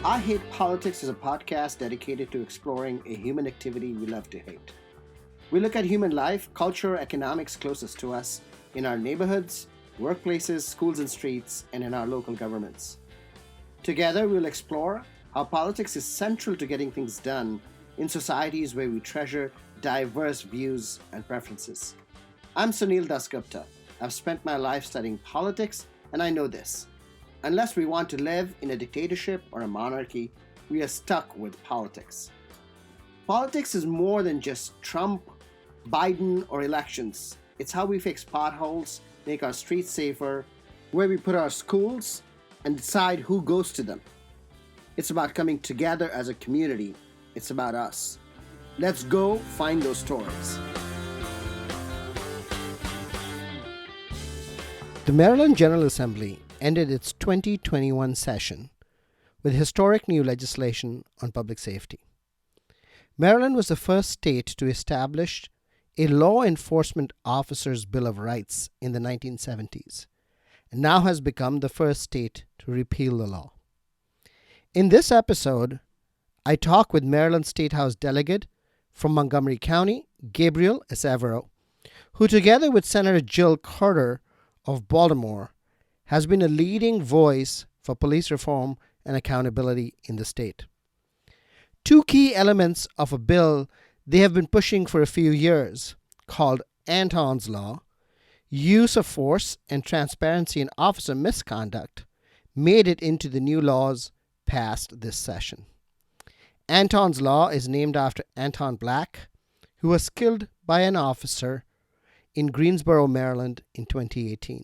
I Hate Politics is a podcast dedicated to exploring a human activity we love to hate. We look at human life, culture, economics closest to us in our neighborhoods, workplaces, schools and streets, and in our local governments. Together, we'll explore how politics is central to getting things done in societies where we treasure diverse views and preferences. I'm Sunil Dasgupta. I've spent my life studying politics, and I know this. Unless we want to live in a dictatorship or a monarchy, we are stuck with politics. Politics is more than just Trump, Biden, or elections. It's how we fix potholes, make our streets safer, where we put our schools, and decide who goes to them. It's about coming together as a community. It's about us. Let's go find those stories. The Maryland General Assembly ended its 2021 session with historic new legislation on public safety. Maryland was the first state to establish a law enforcement officer's Bill of Rights in the 1970s, and now has become the first state to repeal the law. In this episode, I talk with Maryland State House Delegate from Montgomery County, Gabriel Acevero, who together with Senator Jill Carter of Baltimore has been a leading voice for police reform and accountability in the state. Two key elements of a bill they have been pushing for a few years, called Anton's Law, use of force and transparency in officer misconduct, made it into the new laws passed this session. Anton's Law is named after Anton Black, who was killed by an officer in Greensboro, Maryland in 2018.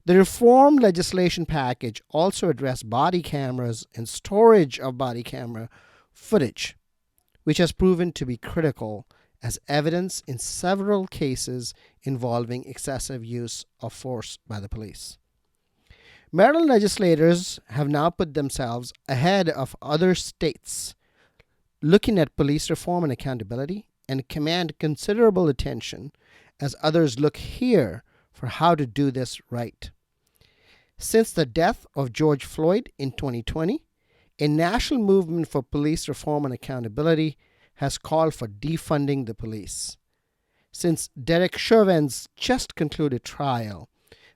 The reform legislation package also addressed body cameras and storage of body camera footage, which has proven to be critical as evidence in several cases involving excessive use of force by the police. Maryland legislators have now put themselves ahead of other states looking at police reform and accountability and command considerable attention as others look here for how to do this right. Since the death of George Floyd in 2020, a national movement for police reform and accountability has called for defunding the police. Since Derek Chauvin's just concluded trial,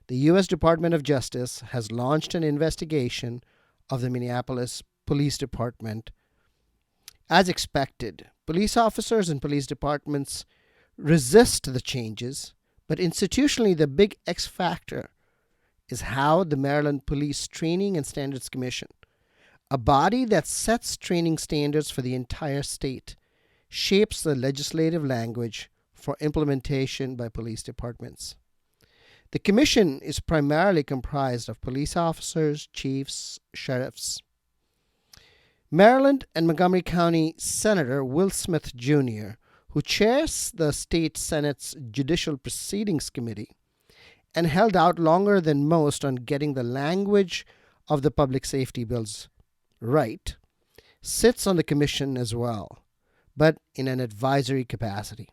the U.S. Department of Justice has launched an investigation of the Minneapolis Police Department. As expected, police officers and police departments resist the changes, but institutionally the big X factor is how the Maryland Police Training and Standards Commission, a body that sets training standards for the entire state, shapes the legislative language for implementation by police departments. The commission is primarily comprised of police officers, chiefs, sheriffs. Maryland and Montgomery County Senator Will Smith Jr., who chairs the state Senate's Judicial Proceedings Committee and held out longer than most on getting the language of the public safety bills right, sits on the commission as well, but in an advisory capacity.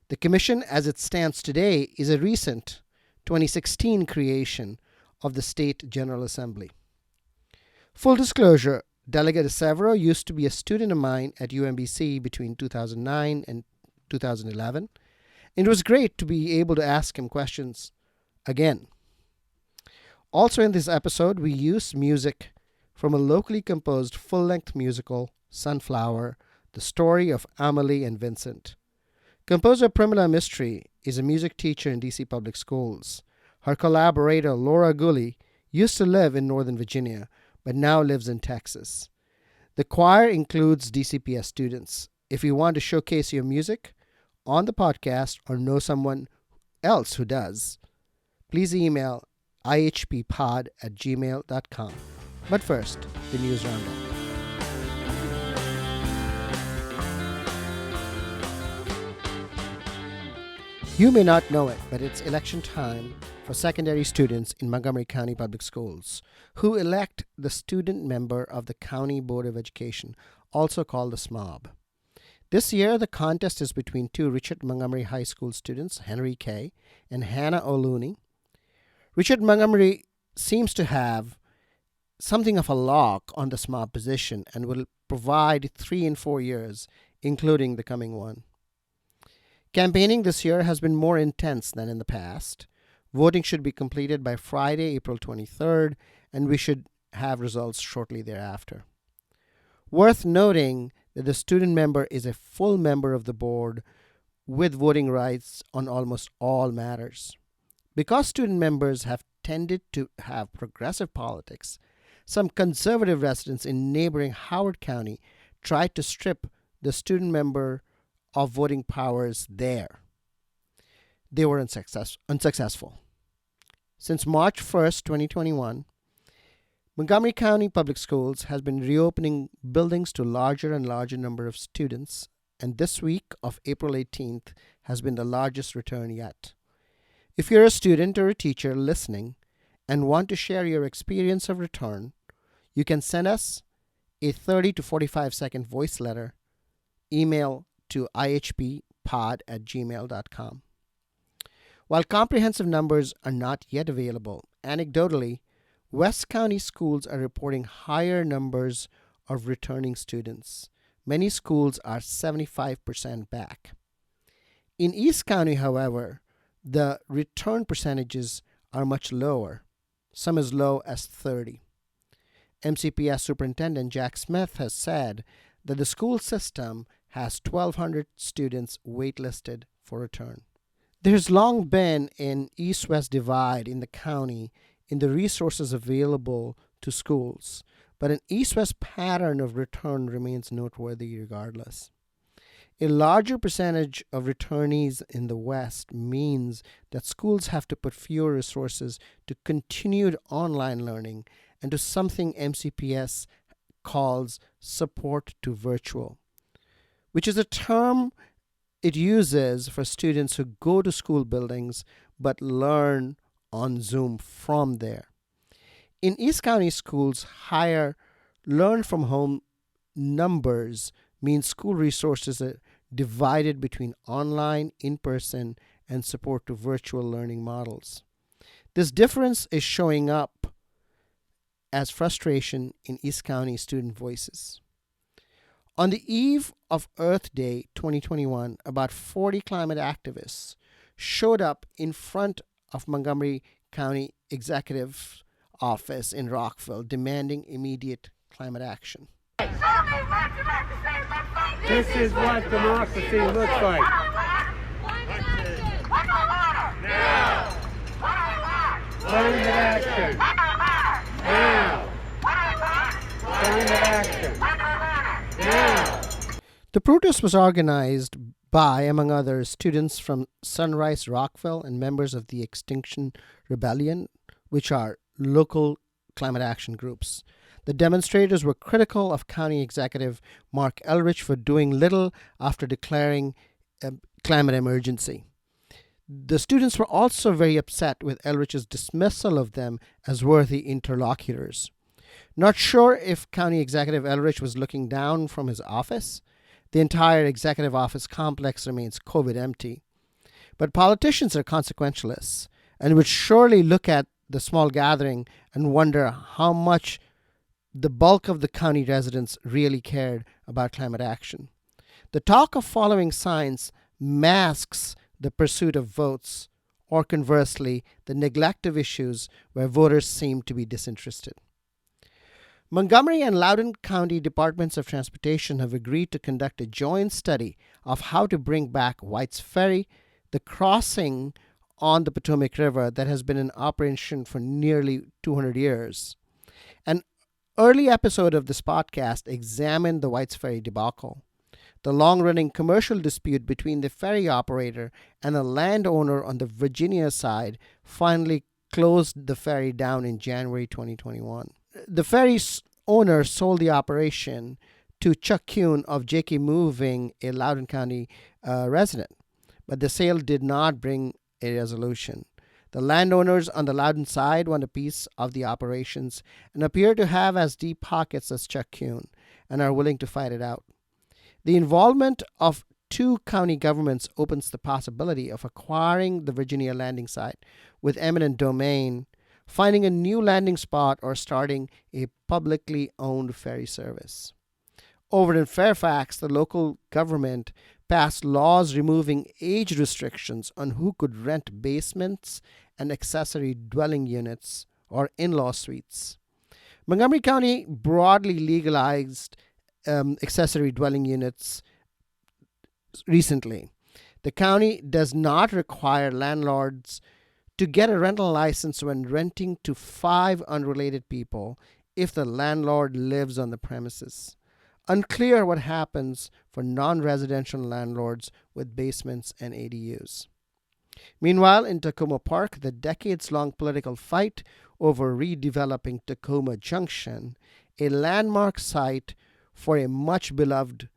The commission, as it stands today, is a recent 2016 creation of the State General Assembly. Full disclosure, Delegate Acevero used to be a student of mine at UMBC between 2009 and 2011. It was great to be able to ask him questions again. Also in this episode, we use music from a locally composed full-length musical, Sunflower, the story of Amalie and Vincent. Composer Primula Mistry is a music teacher in DC Public Schools. Her collaborator, Laura Gully, used to live in Northern Virginia, but now lives in Texas. The choir includes DCPS students. If you want to showcase your music on the podcast or know someone else who does, please email ihppod@gmail.com. But first, the news roundup. You may not know it, but it's election time for secondary students in Montgomery County Public Schools who elect the student member of the County Board of Education, also called the SMOB. This year, the contest is between two Richard Montgomery High School students, Henry Kay and Hannah O'Looney. Richard Montgomery seems to have something of a lock on the smart position and will provide 3 and 4 years, including the coming one. Campaigning this year has been more intense than in the past. Voting should be completed by Friday, April 23rd, and we should have results shortly thereafter. Worth noting that the student member is a full member of the board with voting rights on almost all matters. Because student members have tended to have progressive politics, some conservative residents in neighboring Howard County tried to strip the student member of voting powers there. They were unsuccessful. Since March 1st, 2021, Montgomery County Public Schools has been reopening buildings to larger and larger number of students, and this week of April 18th has been the largest return yet. If you're a student or a teacher listening and want to share your experience of return, you can send us a 30 to 45 second voice letter, email to ihppod@gmail.com. While comprehensive numbers are not yet available, anecdotally, West County schools are reporting higher numbers of returning students. Many schools are 75% back. In East County, however, the return percentages are much lower, some as low as 30. MCPS Superintendent Jack Smith has said that the school system has 1,200 students waitlisted for return. There's long been an east-west divide in the county in the resources available to schools, but an east-west pattern of return remains noteworthy regardless. A larger percentage of returnees in the West means that schools have to put fewer resources to continued online learning and to something MCPS calls support to virtual, which is a term it uses for students who go to school buildings but learn on Zoom from there. In East County schools, higher learn from home numbers means school resources are divided between online, in-person, and support to virtual learning models. This difference is showing up as frustration in East County student voices. On the eve of Earth Day 2021, about 40 climate activists showed up in front of Montgomery County Executive Office in Rockville demanding immediate climate action. This is what democracy looks like. Climate action. Now. Climate action. Now. The protest was organized by, among others, students from Sunrise Rockville and members of the Extinction Rebellion, which are local climate action groups. The demonstrators were critical of County Executive Mark Elrich for doing little after declaring a climate emergency. The students were also very upset with Elrich's dismissal of them as worthy interlocutors. Not sure if County Executive Elrich was looking down from his office. The entire executive office complex remains COVID empty. But politicians are consequentialists and would surely look at the small gathering and wonder how much the bulk of the county residents really cared about climate action. The talk of following science masks the pursuit of votes, or conversely, the neglect of issues where voters seem to be disinterested. Montgomery and Loudoun County Departments of Transportation have agreed to conduct a joint study of how to bring back White's Ferry, the crossing on the Potomac River that has been in operation for nearly 200 years. An early episode of this podcast examined the White's Ferry debacle, the long-running commercial dispute between the ferry operator and a landowner on the Virginia side finally closed the ferry down in January 2021. The ferry's owner sold the operation to Chuck Kuhn of JK Moving, a Loudoun County resident, but the sale did not bring a resolution. The landowners on the Loudoun side want a piece of the operations and appear to have as deep pockets as Chuck Kuhn and are willing to fight it out. The involvement of two county governments opens the possibility of acquiring the Virginia landing site with eminent domain finding a new landing spot, or starting a publicly owned ferry service. Over in Fairfax, the local government passed laws removing age restrictions on who could rent basements and accessory dwelling units or in-law suites. Montgomery County broadly legalized accessory dwelling units recently. The county does not require landlords to get a rental license when renting to 5 unrelated people if the landlord lives on the premises. Unclear what happens for non-residential landlords with basements and ADUs. Meanwhile, in Tacoma Park, the decades-long political fight over redeveloping Tacoma Junction, a landmark site for a much-beloved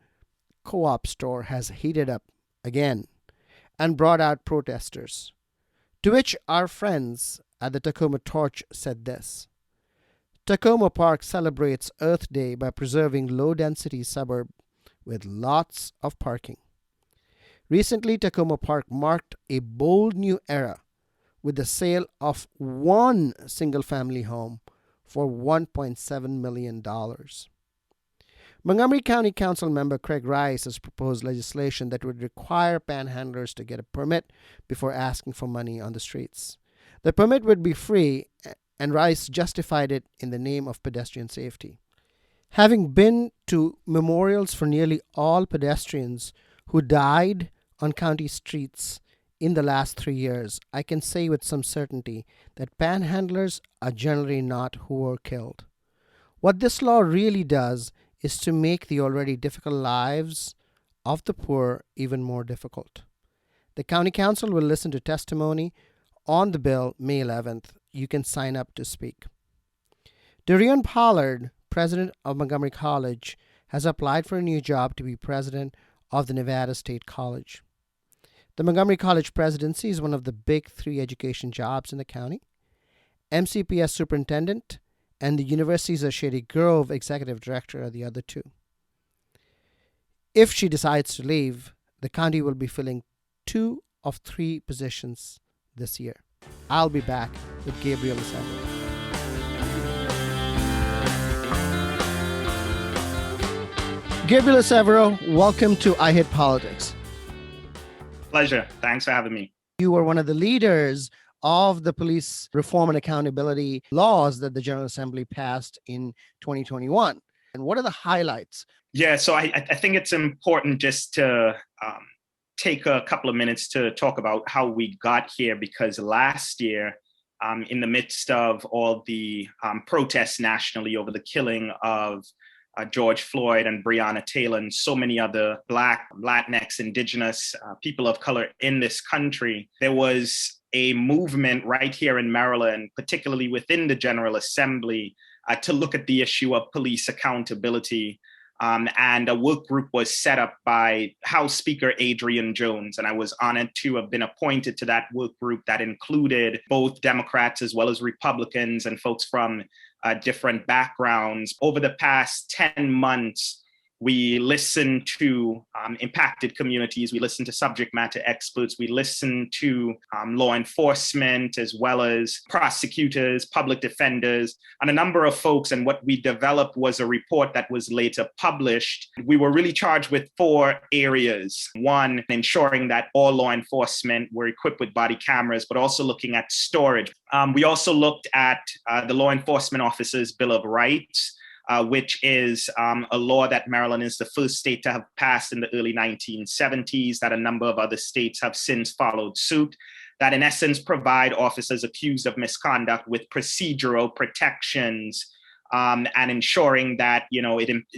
co-op store, has heated up again and brought out protesters. To which our friends at the Tacoma Torch said this: Tacoma Park celebrates Earth Day by preserving low-density suburb with lots of parking. Recently, Tacoma Park marked a bold new era with the sale of one single-family home for $1.7 million. Montgomery County Council member Craig Rice has proposed legislation that would require panhandlers to get a permit before asking for money on the streets. The permit would be free, and Rice justified it in the name of pedestrian safety. Having been to memorials for nearly all pedestrians who died on county streets in the last 3 years, I can say with some certainty that panhandlers are generally not who were killed. What this law really does is to make the already difficult lives of the poor even more difficult. The County Council will listen to testimony on the bill May 11th. You can sign up to speak. Darion Pollard, president of Montgomery College, has applied for a new job to be president of the Nevada State College. The Montgomery College presidency is one of the big 3 education jobs in the county. MCPS superintendent and the university's Shady Grove executive director are the other 2. If she decides to leave, the county will be filling 2 of 3 positions this year. I'll be back with Gabriel Acevero. Gabriel Acevero, welcome to I Hate Politics. Pleasure. Thanks for having me. You were one of the leaders of the police reform and accountability laws that the General Assembly passed in 2021. And what are the highlights? Yeah, so I think it's important just to take a couple of minutes to talk about how we got here, because last year, in the midst of all the protests nationally over the killing of George Floyd and Breonna Taylor and so many other Black, Latinx, Indigenous people of color in this country, there was a movement right here in Maryland, particularly within the General Assembly, to look at the issue of police accountability. And a work group was set up by House Speaker Adrian Jones. And I was honored to have been appointed to that work group that included both Democrats as well as Republicans and folks from different backgrounds. Over the past 10 months, we listened to impacted communities. We listened to subject matter experts. We listened to law enforcement, as well as prosecutors, public defenders, and a number of folks. And what we developed was a report that was later published. We were really charged with 4 areas. 1, ensuring that all law enforcement were equipped with body cameras, but also looking at storage. We also looked at the Law Enforcement Officers' Bill of Rights, which is a law that Maryland is the first state to have passed in the early 1970s, that a number of other states have since followed suit, that in essence provide officers accused of misconduct with procedural protections and ensuring that,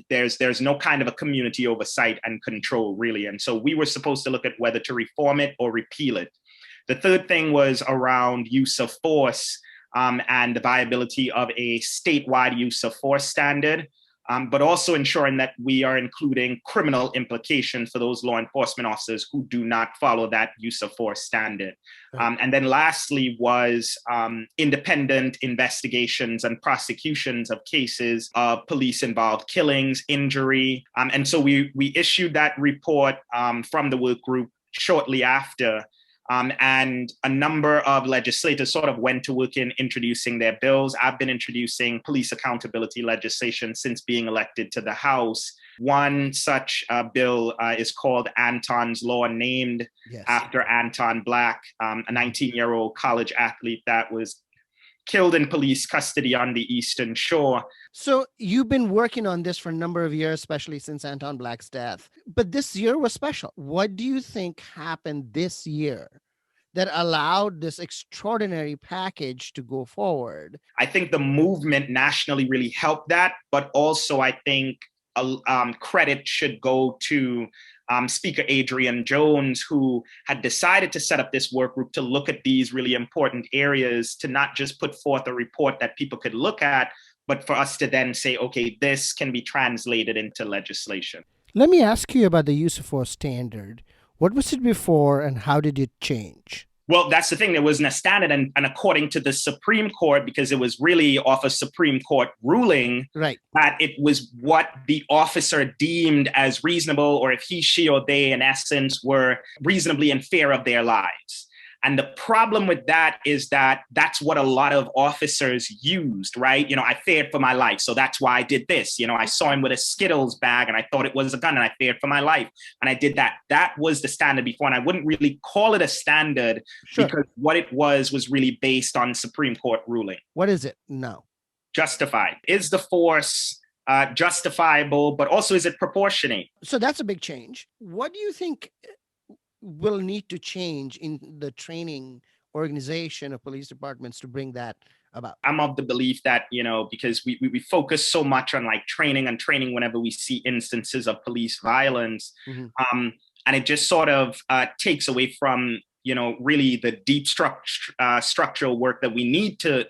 there's no kind of a community oversight and control, really. And so we were supposed to look at whether to reform it or repeal it. The third thing was around use of force, and the viability of a statewide use of force standard, but also ensuring that we are including criminal implications for those law enforcement officers who do not follow that use of force standard. And then lastly was independent investigations and prosecutions of cases of police-involved killings, injury. And so we issued that report from the work group shortly after. And a number of legislators sort of went to work in introducing their bills. I've been introducing police accountability legislation since being elected to the House. One such bill is called Anton's Law, named after Anton Black, a 19-year-old college athlete that was killed in police custody on the Eastern Shore. So you've been working on this for a number of years, especially since Anton Black's death. But this year was special. What do you think happened this year that allowed this extraordinary package to go forward? I think the movement nationally really helped that, but also I think credit should go to Speaker Adrian Jones, who had decided to set up this work group to look at these really important areas, to not just put forth a report that people could look at, but for us to then say, okay, this can be translated into legislation. Let me ask you about the use of force standard. What was it before and how did it change? Well, that's the thing. There wasn't a standard. And according to the Supreme Court, because it was really off a Supreme Court ruling, right, that it was what the officer deemed as reasonable, or if he, she, or they, in essence, were reasonably in fear of their lives. And the problem with that is that that's what a lot of officers used, right? You know, I feared for my life, so that's why I did this. You know, I saw him with a Skittles bag and I thought it was a gun and I feared for my life. And I did that. That was the standard before. And I wouldn't really call it a standard because what it was really based on Supreme Court ruling. What is it now? Justified. Is the force justifiable, but also is it proportionate? So that's a big change. What do you think will need to change in the training organization of police departments to bring that about? I'm of the belief that, you know, because we focus so much on like training whenever we see instances of police violence, and it just sort of takes away from, you know, really the deep structural work that we need to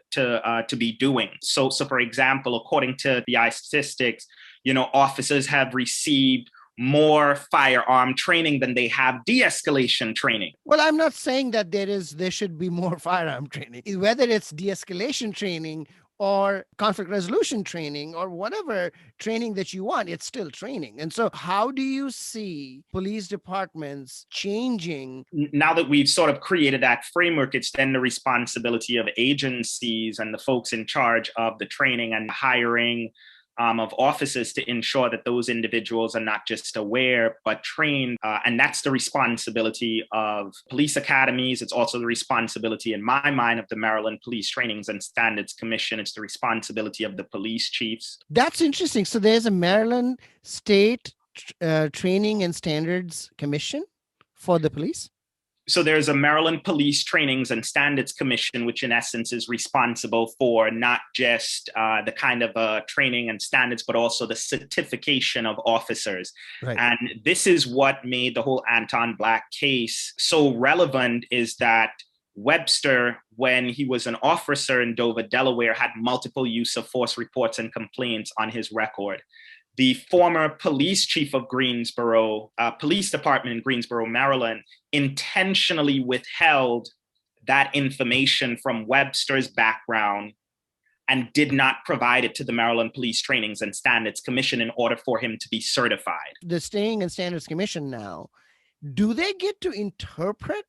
be doing. So for example, according to the statistics, you know, officers have received more firearm training than they have de-escalation training. Well, I'm not saying that there should be more firearm training. Whether it's de-escalation training or conflict resolution training or whatever training that you want, it's still training. And so how do you see police departments changing? Now that we've sort of created that framework, it's then the responsibility of agencies and the folks in charge of the training and hiring of officers to ensure that those individuals are not just aware, but trained. And that's the responsibility of police academies. It's also the responsibility, in my mind, of the Maryland Police Trainings and Standards Commission. It's the responsibility of the police chiefs. That's interesting. So there's a Maryland State Training and Standards Commission for the police? So there's a Maryland Police Trainings and Standards Commission, which in essence is responsible for not just the kind of training and standards, but also the certification of officers. Right. And this is what made the whole Anton Black case so relevant, is that Webster, when he was an officer in Dover, Delaware, had multiple use of force reports and complaints on his record. The former police chief of Greensboro, police department in Greensboro, Maryland, intentionally withheld that information from Webster's background and did not provide it to the Maryland Police Trainings and Standards Commission in order for him to be certified. The Training and Standards Commission now, do they get to interpret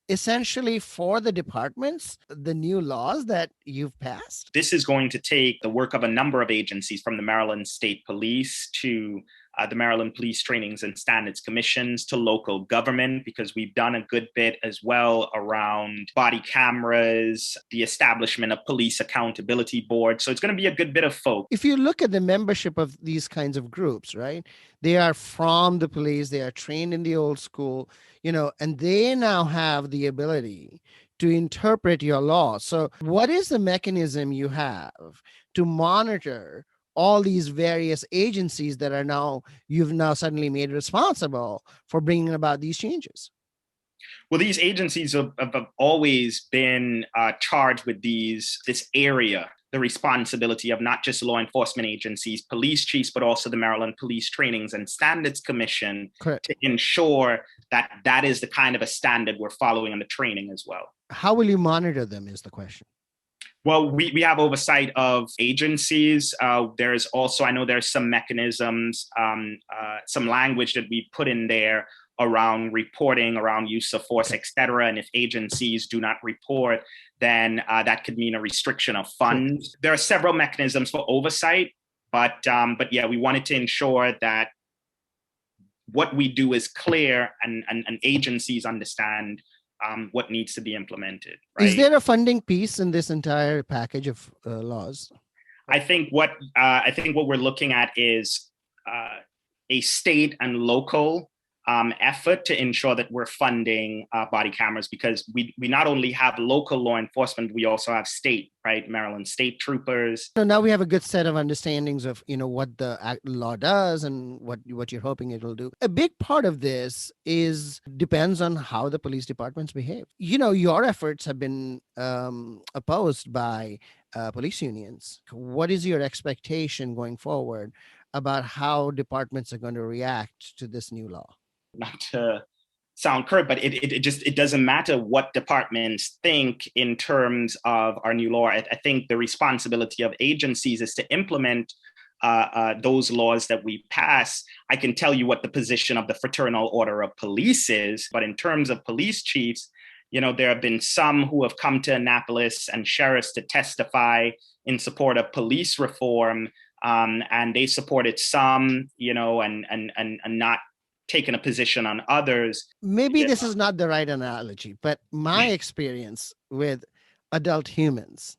essentially for the departments the new laws that you've passed? This is going to take the work of a number of agencies, from the Maryland State Police to the Maryland Police Trainings and Standards Commissions to local government, because we've done a good bit as well around body cameras, the establishment of police accountability boards. So it's going to be a good bit of folk. If you look at the membership of these kinds of groups, right, they are from the police, they are trained in the old school, you know, and they now have the ability to interpret your law. So what is the mechanism you have to monitor all these various agencies that are you've now suddenly made responsible for bringing about these changes? Well, these agencies have always been charged with this area, the responsibility of not just law enforcement agencies, police chiefs, but also the Maryland Police Trainings and Standards Commission. Correct. To ensure that that is the kind of a standard we're following in the training as well. How will you monitor them is the question. Well, we have oversight of agencies. There's also, I know there's some mechanisms, some language that we put in there around reporting, around use of force, et cetera. And if agencies do not report, then that could mean a restriction of funds. Sure. There are several mechanisms for oversight, but yeah, we wanted to ensure that what we do is clear and agencies understand what needs to be implemented. Right? Is there a funding piece in this entire package of laws? I think what we're looking at is a state and local effort to ensure that we're funding body cameras, because we not only have local law enforcement, we also have state, right? Maryland state troopers. So now we have a good set of understandings of, what the law does and what you're hoping it will do. A big part of this depends on how the police departments behave. Your efforts have been opposed by police unions. What is your expectation going forward about how departments are going to react to this new law? Not to sound curt, but it doesn't matter what departments think in terms of our new law. I think the responsibility of agencies is to implement those laws that we pass. I can tell you what the position of the Fraternal Order of Police is, but in terms of police chiefs, there have been some who have come to Annapolis and sheriffs to testify in support of police reform, and they supported some, and not taken a position on others. Maybe this is not the right analogy, but my experience with adult humans.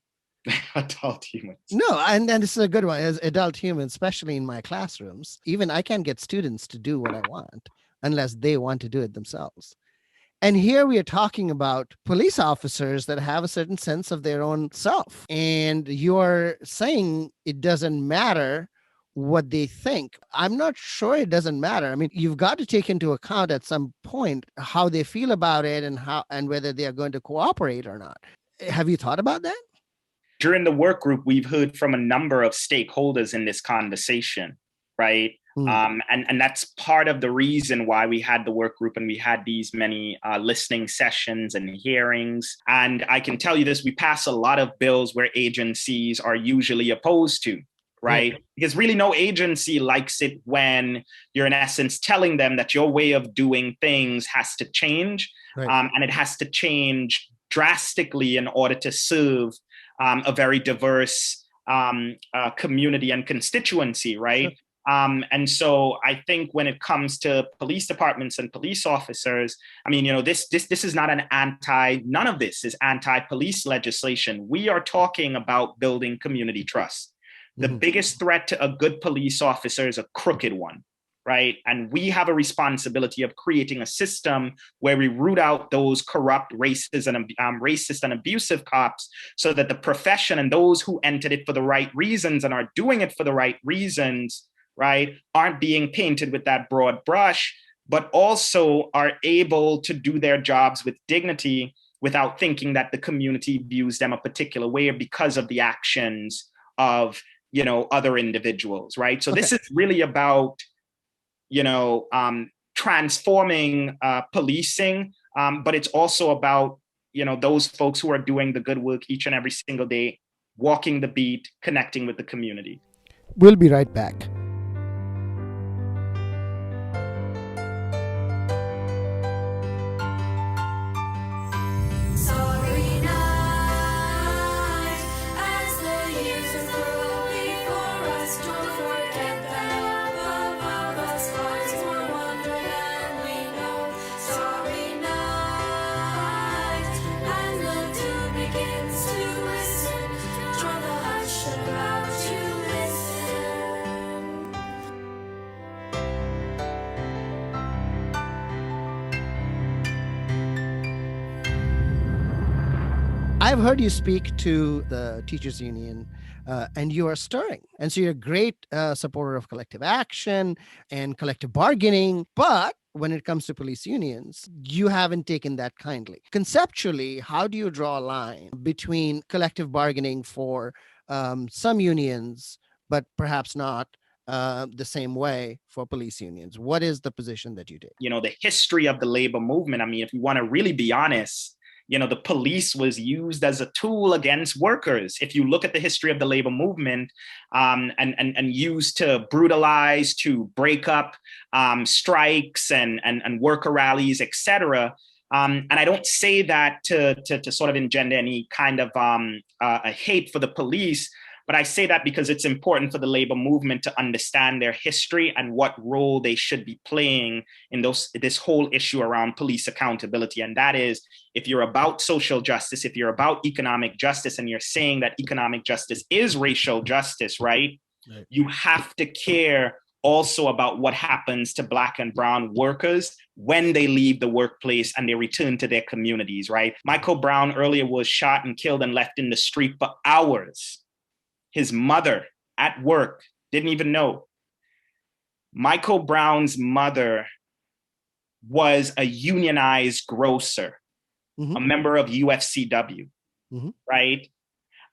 Adult humans. No, and this is a good one. As adult humans, especially in my classrooms, even I can't get students to do what I want unless they want to do it themselves. And here we are talking about police officers that have a certain sense of their own self. And you're saying it doesn't matter what they think. I'm not sure it doesn't matter. I mean, you've got to take into account at some point how they feel about it and whether they are going to cooperate or not. Have you thought about that? During the work group, we've heard from a number of stakeholders in this conversation, right? And that's part of the reason why we had the work group and we had these many listening sessions and hearings. And I can tell you this, we pass a lot of bills where agencies are usually opposed to, right? Because really no agency likes it when you're in essence telling them that your way of doing things has to change, and it has to change drastically in order to serve a very diverse community and constituency, right? Sure. And so I think when it comes to police departments and police officers, I mean, this is not none of this is anti-police legislation. We are talking about building community trust. The biggest threat to a good police officer is a crooked one, right? And we have a responsibility of creating a system where we root out those corrupt, racist and abusive cops so that the profession and those who entered it for the right reasons and are doing it for the right reasons, right, aren't being painted with that broad brush, but also are able to do their jobs with dignity without thinking that the community views them a particular way because of the actions of, other individuals, right? So this is really about, transforming policing, but it's also about, those folks who are doing the good work each and every single day, walking the beat, connecting with the community. We'll be right back. I've heard you speak to the teachers union and you are stirring. And so you're a great supporter of collective action and collective bargaining. But when it comes to police unions, you haven't taken that kindly. Conceptually, how do you draw a line between collective bargaining for some unions, but perhaps not the same way for police unions? What is the position that you take? The history of the labor movement, I mean, if you want to really be honest, the police was used as a tool against workers. If you look at the history of the labor movement, and used to brutalize, to break up strikes and worker rallies, etc. And I don't say that to sort of engender any kind of a hate for the police, but I say that because it's important for the labor movement to understand their history and what role they should be playing in this whole issue around police accountability. And that is, if you're about social justice, if you're about economic justice, and you're saying that economic justice is racial justice, right? You have to care also about what happens to Black and brown workers when they leave the workplace and they return to their communities, right? Michael Brown earlier was shot and killed and left in the street for hours. His mother at work didn't even know. Michael Brown's mother was a unionized grocer, a member of UFCW, right?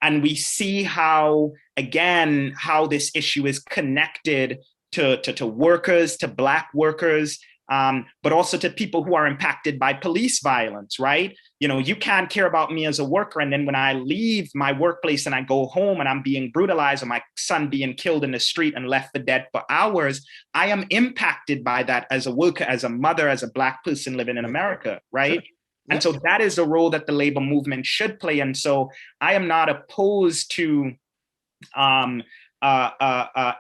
And we see how this issue is connected to workers, to Black workers, but also to people who are impacted by police violence, right? You can't care about me as a worker, and then when I leave my workplace and I go home and I'm being brutalized, or my son being killed in the street and left for dead for hours, I am impacted by that as a worker, as a mother, as a Black person living in America, right? Sure. And so that is the role that the labor movement should play. And so I am not opposed to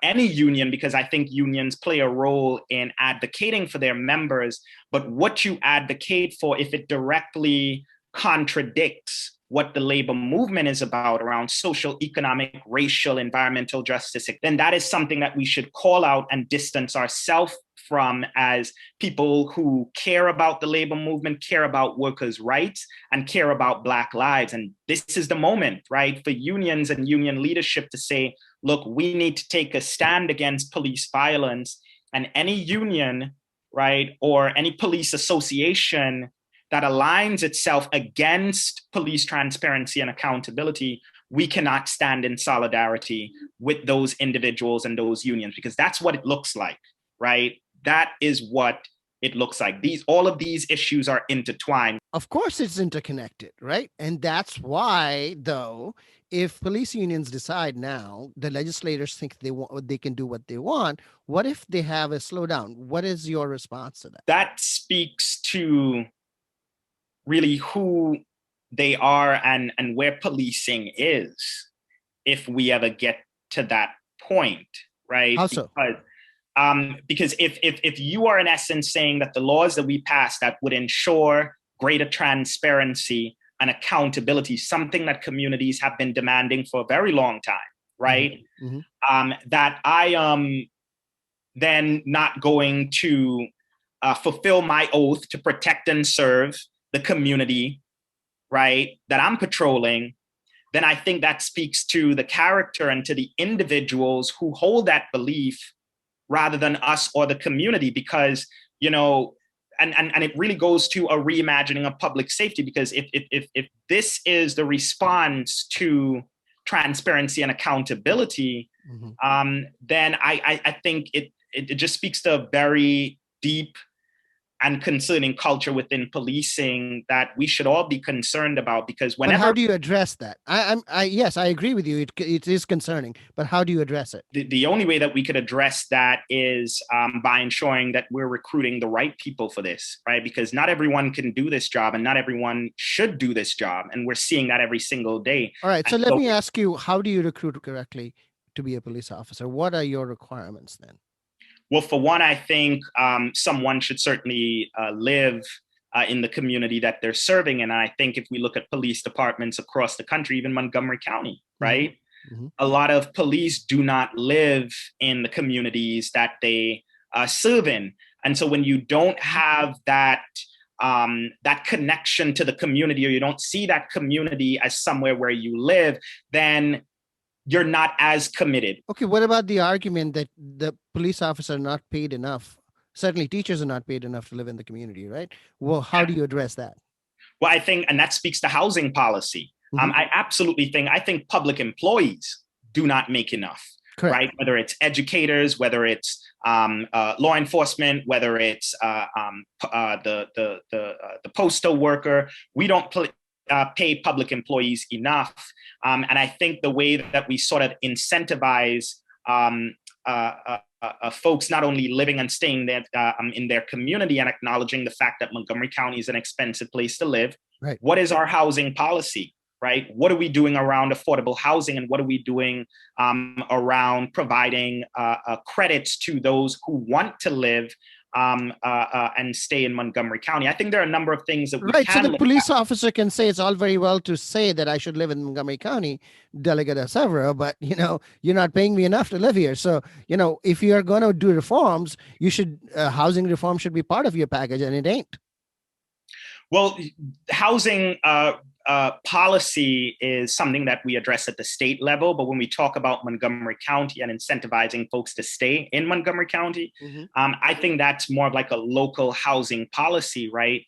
any union, because I think unions play a role in advocating for their members. But what you advocate for, if it directly contradicts what the labor movement is about around social, economic, racial, environmental justice, then that is something that we should call out and distance ourselves from as people who care about the labor movement, care about workers' rights, and care about Black lives. And this is the moment, right, for unions and union leadership to say, look, we need to take a stand against police violence, and any union, right, or any police association that aligns itself against police transparency and accountability, we cannot stand in solidarity with those individuals and those unions, because that's what it looks like, right? That is what it looks like. All of these issues are intertwined. Of course it's interconnected, right? And that's why, though, if police unions decide now, the legislators think they can do what they want, what if they have a slowdown? What is your response to that? That speaks to really who they are and where policing is, if we ever get to that point, right? How so? Because if you are in essence saying that the laws that we pass that would ensure greater transparency and accountability, something that communities have been demanding for a very long time, right? That I am then not going to fulfill my oath to protect and serve the community, right, that I'm patrolling, then I think that speaks to the character and to the individuals who hold that belief rather than us or the community, because, and it really goes to a reimagining of public safety, because if this is the response to transparency and accountability, then I think it just speaks to a very deep and concerning culture within policing that we should all be concerned about, because whenever— But how do you address that? Yes, I agree with you. It is concerning, but how do you address it? The only way that we could address that is by ensuring that we're recruiting the right people for this, right? Because not everyone can do this job, and not everyone should do this job. And we're seeing that every single day. All right. So let me ask you, how do you recruit correctly to be a police officer? What are your requirements then? Well, for one, I think someone should certainly live in the community that they're serving. And I think if we look at police departments across the country, even Montgomery County, right? A lot of police do not live in the communities that they serve in. And so when you don't have that connection to the community, or you don't see that community as somewhere where you live, then you're not as committed. Okay, what about the argument that the police officers are not paid enough? Certainly teachers are not paid enough to live in the community, right? Well, how do you address that? Well, I think, and that speaks to housing policy. I absolutely think public employees do not make enough. Correct. Right? Whether it's educators, whether it's law enforcement, whether it's the postal worker, we don't pay public employees enough. And I think the way that we sort of incentivize folks not only living and staying there in their community and acknowledging the fact that Montgomery County is an expensive place to live. Right. What is our housing policy, right? What are we doing around affordable housing, and what are we doing around providing credits to those who want to live and stay in Montgomery County? I think there are a number of things that we Right. can So the look police at. officer can say it's all very well to say that I should live in Montgomery County, Delegate Acevero, but you're not paying me enough to live here. So, if you are going to do reforms, you should housing reform should be part of your package, and it ain't. Well, housing policy is something that we address at the state level, but when we talk about Montgomery County and incentivizing folks to stay in Montgomery County, I think that's more of like a local housing policy, right?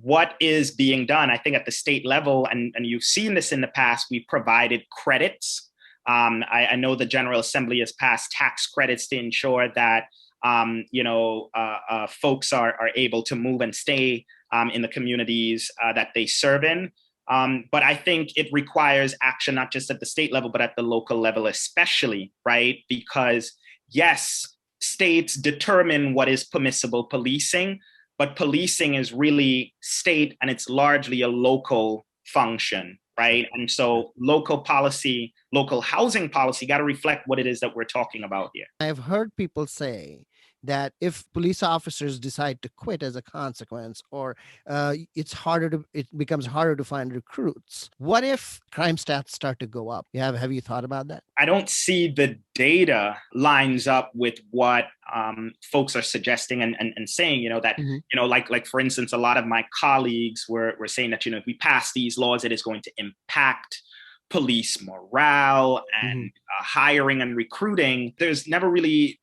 What is being done? I think at the state level, and you've seen this in the past, we provided credits. I know the General Assembly has passed tax credits to ensure that folks are able to move and stay in the communities that they serve in. But I think it requires action, not just at the state level, but at the local level, especially, right? Because yes, states determine what is permissible policing, but policing is really state and it's largely a local function, right? And so local policy, local housing policy got to reflect what it is that we're talking about here. I've heard people say that if police officers decide to quit as a consequence, or it becomes harder to find recruits. What if crime stats start to go up? Have you thought about that? I don't see the data lines up with what folks are suggesting and saying, that, like for instance, a lot of my colleagues were saying that, if we pass these laws, it is going to impact police morale and hiring and recruiting. There's never really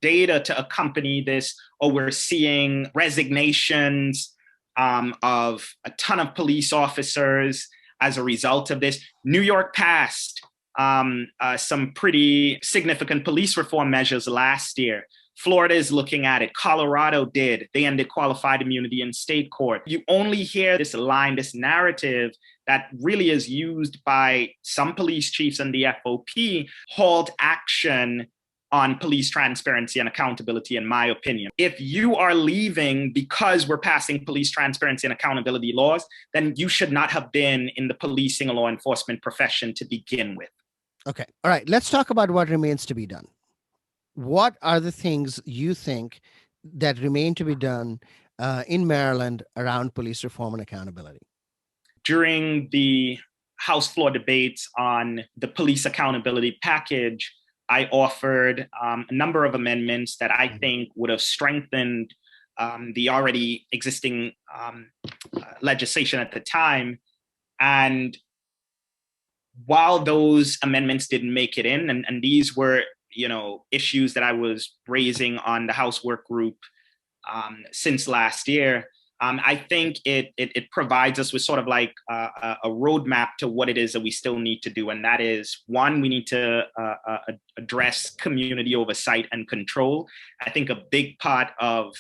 data to accompany this, or we're seeing resignations of a ton of police officers as a result of this. New York passed some pretty significant police reform measures last year. Florida is looking at it. Colorado did. They ended qualified immunity in state court. You only hear this line, this narrative that really is used by some police chiefs and the FOP, halt action on police transparency and accountability, in my opinion. If you are leaving because we're passing police transparency and accountability laws, then you should not have been in the policing or law enforcement profession to begin with. Okay. All right. Let's talk about what remains to be done. What are the things you think that remain to be done in Maryland around police reform and accountability? During the House floor debates on the police accountability package, I offered a number of amendments that I think would have strengthened the already existing legislation at the time. And while those amendments didn't make it in, and these were issues that I was raising on the House work group since last year, I think it provides us with sort of like a roadmap to what it is that we still need to do. And that is, one, we need to address community oversight and control. I think a big part of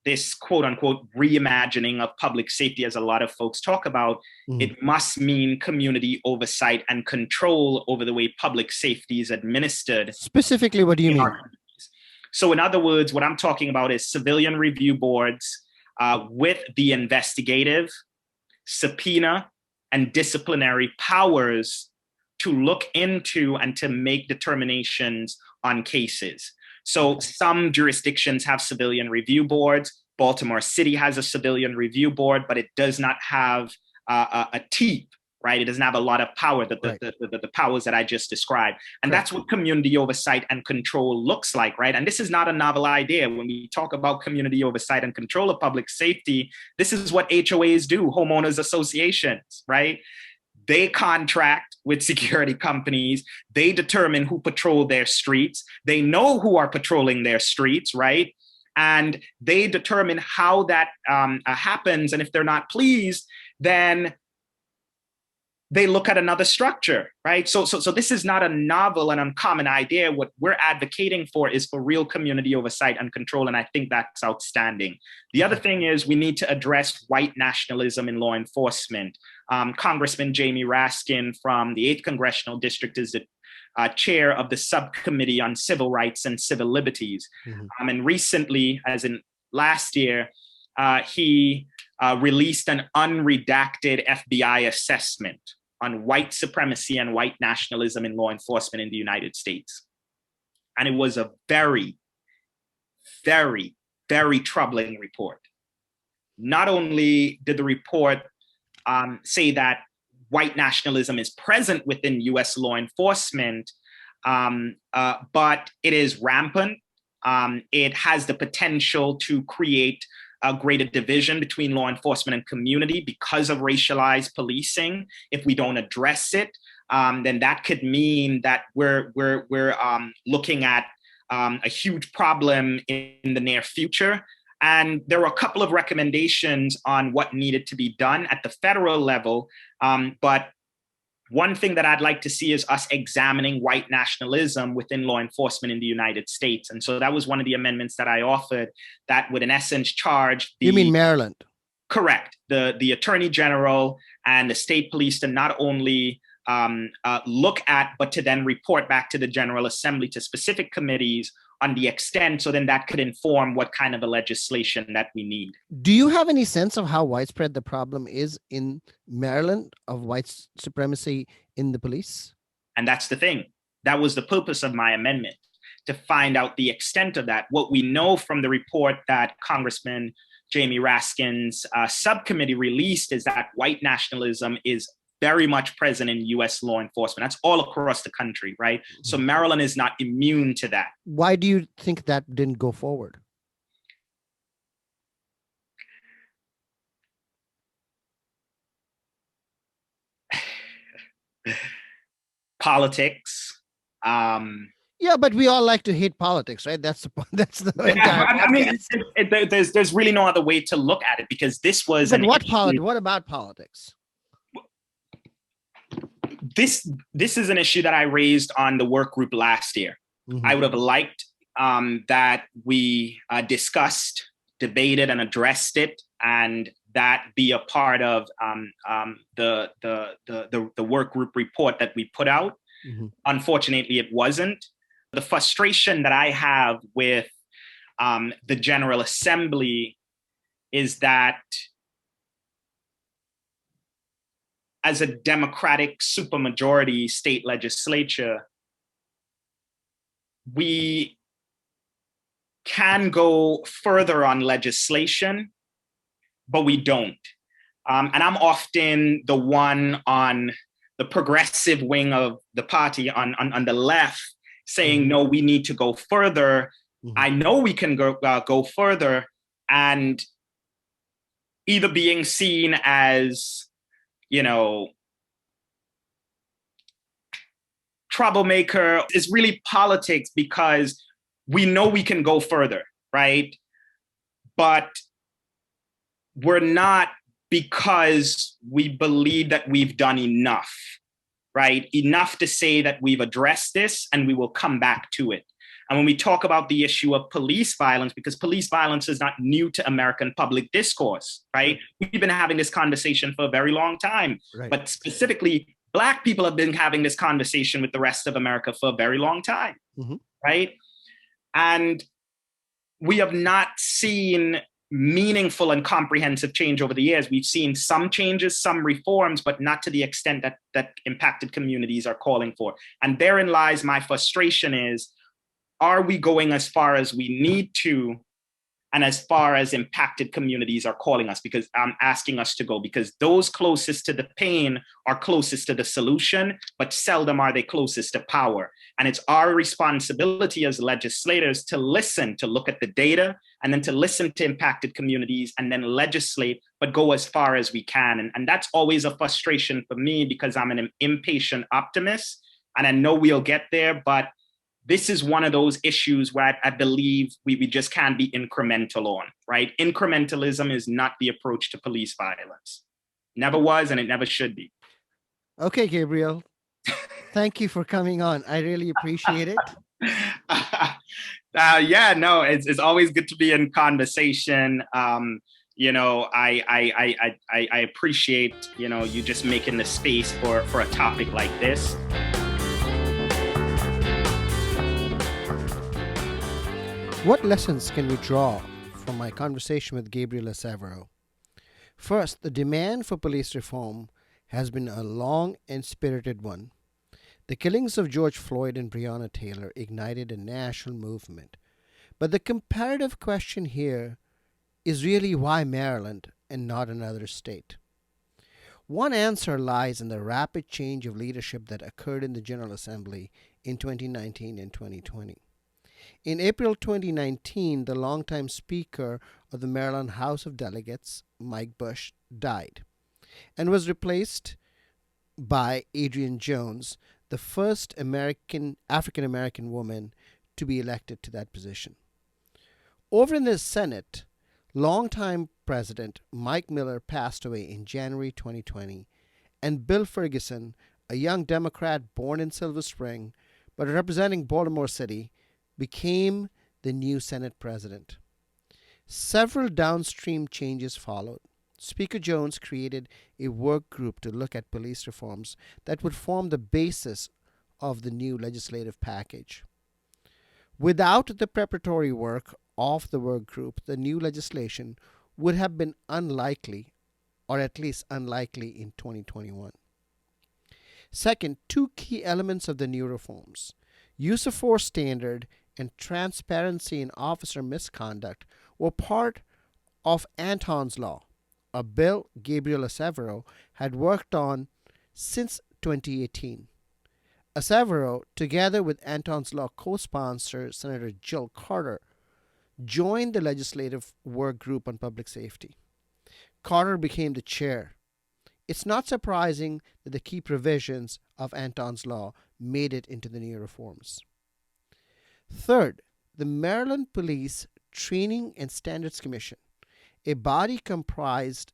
this quote unquote reimagining of public safety, as a lot of folks talk about, it must mean community oversight and control over the way public safety is administered. Specifically, what do you mean? So in other words, what I'm talking about is civilian review boards with the investigative, subpoena, and disciplinary powers to look into and to make determinations on cases. So some jurisdictions have civilian review boards. Baltimore City has a civilian review board, but it does not have a TEEP, right? It doesn't have a lot of power, the powers that I just described. And that's what community oversight and control looks like, right? And this is not a novel idea. When we talk about community oversight and control of public safety, this is what HOAs do, homeowners associations, right? They contract with security companies. They determine who patrol their streets. They know who are patrolling their streets, right? And they determine how that happens. And if they're not pleased, then they look at another structure, right? So this is not a novel and uncommon idea. What we're advocating for is for real community oversight and control, and I think that's outstanding. The other thing is we need to address white nationalism in law enforcement. Congressman Jamie Raskin from the 8th Congressional District is the chair of the Subcommittee on Civil Rights and Civil Liberties. And recently, as in last year, he released an unredacted FBI assessment on white supremacy and white nationalism in law enforcement in the United States. And it was a very, very, very troubling report. Not only did the report say that white nationalism is present within US law enforcement, but it is rampant. It has the potential to create a greater division between law enforcement and community because of racialized policing. If we don't address it, then that could mean that we're looking at a huge problem in the near future. And there were a couple of recommendations on what needed to be done at the federal level. But one thing that I'd like to see is us examining white nationalism within law enforcement in the United States. And so that was one of the amendments that I offered that would in essence charge the— You mean Maryland? Correct. The Attorney General and the state police to not only look at, but to then report back to the General Assembly, to specific committees on the extent, so then that could inform what kind of a legislation that we need. Do you have any sense of how widespread the problem is in Maryland of white supremacy in the police? And that's the thing. That was the purpose of my amendment, to find out the extent of that. What we know from the report that Congressman Jamie Raskin's subcommittee released is that white nationalism is very much present in US law enforcement. That's all across the country, right? So Maryland is not immune to that. Why do you think that didn't go forward? Politics. Yeah, but we all like to hate politics, right? That's the entire I mean, there's really no other way to look at it, because this was— But what about politics? This is an issue that I raised on the work group last year. I would have liked that we discussed, debated, and addressed it, and that be a part of the work group report that we put out. Unfortunately, it wasn't. The frustration that I have with the General Assembly is that as a Democratic supermajority state legislature, we can go further on legislation, but we don't. And I'm often the one on the progressive wing of the party on the left saying, no, we need to go further. I know we can go further, and either being seen as, troublemaker is really politics, because we know we can go further, right? But we're not, because we believe that we've done enough, right? Enough to say that we've addressed this and we will come back to it. And when we talk about the issue of police violence, because police violence is not new to American public discourse, right? We've been having this conversation for a very long time, right. But specifically, Black people have been having this conversation with the rest of America for a very long time, right? And we have not seen meaningful and comprehensive change over the years. We've seen some changes, some reforms, but not to the extent that impacted communities are calling for. And therein lies my frustration is, are we going as far as we need to, and as far as impacted communities are calling us, because I'm asking us to go, because those closest to the pain are closest to the solution, but seldom are they closest to power. And it's our responsibility as legislators to listen, to look at the data, and then to listen to impacted communities, and then legislate, but go as far as we can. And that's always a frustration for me, because I'm an impatient optimist, and I know we'll get there, but this is one of those issues where I believe we just can't be incremental on, right? Incrementalism is not the approach to police violence. Never was, and it never should be. Okay, Gabriel. Thank you for coming on. I really appreciate it. Yeah, no, it's always good to be in conversation. I appreciate you just making the space for a topic like this. What lessons can we draw from my conversation with Gabriel Acevero? First, the demand for police reform has been a long and spirited one. The killings of George Floyd and Breonna Taylor ignited a national movement. But the comparative question here is really why Maryland and not another state? One answer lies in the rapid change of leadership that occurred in the General Assembly in 2019 and 2020. In April 2019, the longtime Speaker of the Maryland House of Delegates, Mike Bush, died and was replaced by Adrienne Jones, the first African American woman to be elected to that position. Over in the Senate, longtime President Mike Miller passed away in January 2020, and Bill Ferguson, a young Democrat born in Silver Spring but representing Baltimore City, became the new Senate president. Several downstream changes followed. Speaker Jones created a work group to look at police reforms that would form the basis of the new legislative package. Without the preparatory work of the work group, the new legislation would have been unlikely, or at least unlikely in 2021. Second, two key elements of the new reforms: use of force standard and transparency in officer misconduct were part of Anton's law, a bill Gabriel Acevero had worked on since 2018. Acevero, together with Anton's law co-sponsor Senator Jill Carter, joined the legislative work group on public safety. Carter became the chair. It's not surprising that the key provisions of Anton's law made it into the new reforms. Third, the Maryland Police Training and Standards Commission, a body comprised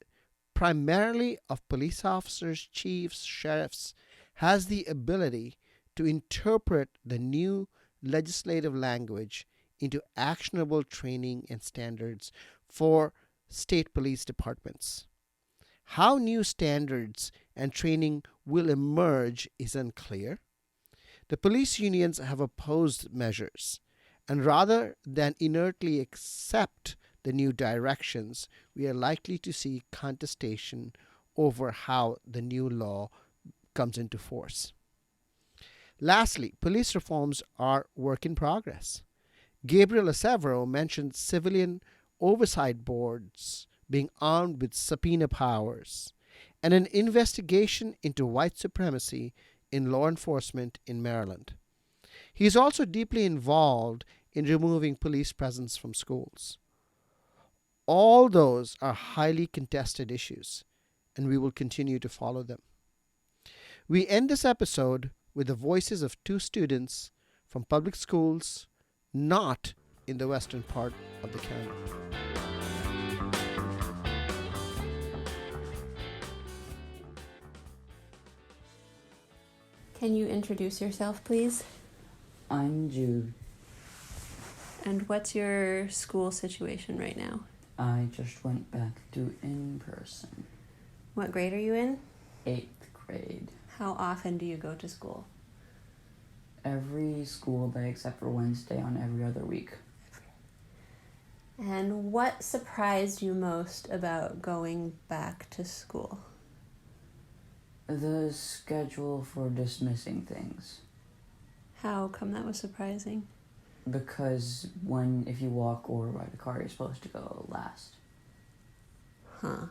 primarily of police officers, chiefs, sheriffs, has the ability to interpret the new legislative language into actionable training and standards for state police departments. How new standards and training will emerge is unclear. The police unions have opposed measures, and rather than inertly accept the new directions, we are likely to see contestation over how the new law comes into force. Lastly, police reforms are work in progress. Gabriel Acevero mentioned civilian oversight boards being armed with subpoena powers and an investigation into white supremacy in law enforcement in Maryland. He is also deeply involved in removing police presence from schools. All those are highly contested issues, and we will continue to follow them. We end this episode with the voices of two students from public schools not in the western part of the county. Can you introduce yourself, please? I'm Jude. And what's your school situation right now? I just went back to in-person. What grade are you in? 8th grade. How often do you go to school? Every school day except for Wednesday on every other week. And what surprised you most about going back to school? The schedule for dismissing things. How come that was surprising? Because if you walk or ride a car, you're supposed to go last. Huh.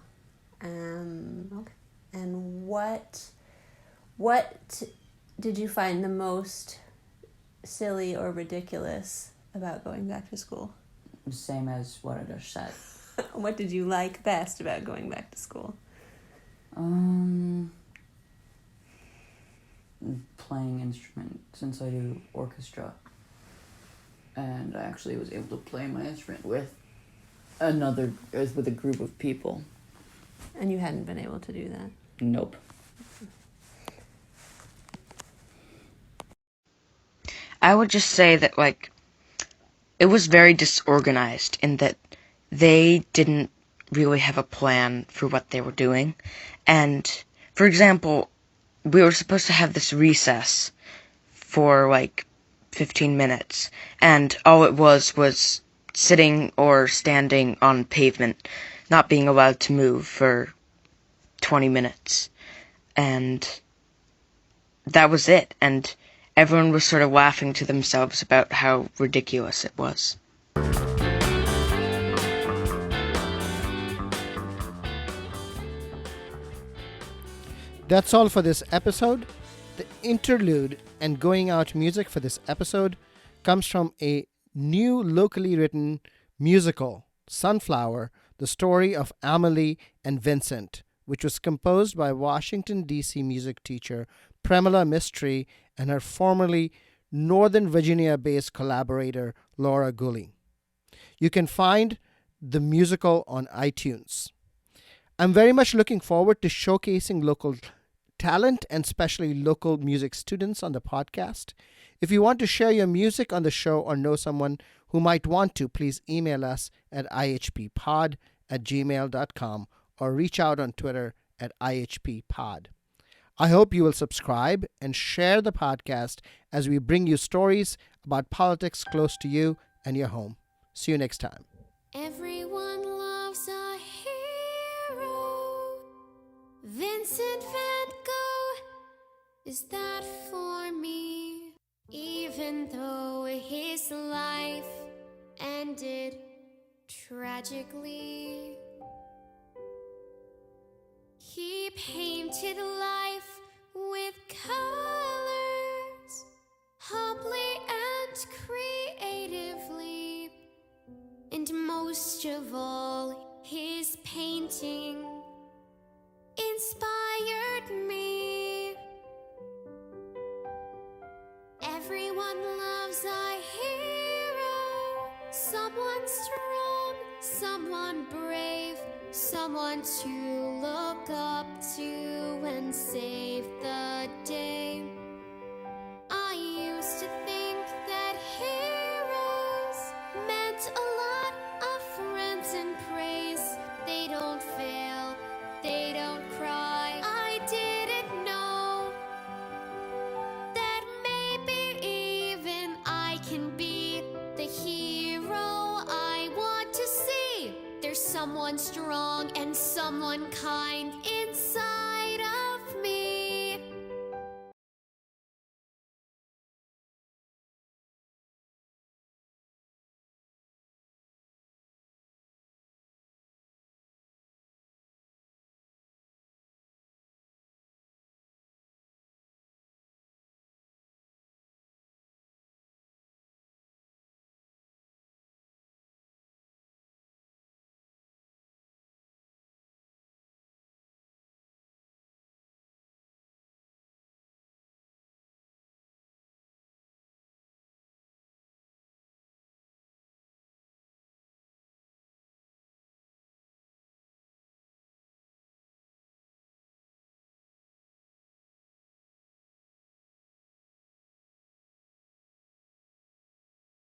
Okay. And what did you find the most silly or ridiculous about going back to school? Same as what I just said. What did you like best about going back to school? Playing instrument, since I do orchestra. And I actually was able to play my instrument with a group of people. And you hadn't been able to do that? Nope. I would just say that, like, it was very disorganized in that they didn't really have a plan for what they were doing. And, for example, we were supposed to have this recess for, like, 15 minutes, and all it was sitting or standing on pavement, not being allowed to move for 20 minutes. And that was it, and everyone was sort of laughing to themselves about how ridiculous it was. That's all for this episode. The interlude and going out music for this episode comes from a new locally written musical, Sunflower, the story of Amalie and Vincent, which was composed by Washington, D.C. music teacher Premila Mistry and her formerly Northern Virginia-based collaborator Laura Gully. You can find the musical on iTunes. I'm very much looking forward to showcasing local talent and especially local music students on the podcast. If you want to share your music on the show or know someone who might want to, please email us at ihppod@gmail.com or reach out on Twitter at ihppod. I hope you will subscribe and share the podcast as we bring you stories about politics close to you and your home. See you next time. Everyone loves a hero. Vincent van Gogh, is that for me? Even though his life ended tragically, he painted life with colors, humbly and creatively. And most of all, his painting inspired me. Everyone loves a hero, someone strong, someone brave, someone to look up to and save the day. I used to think that heroes meant a lot of friends and praise. They don't fail, they don't cry. I didn't know that maybe even I can be the hero I want to see. There's someone strong and someone kind.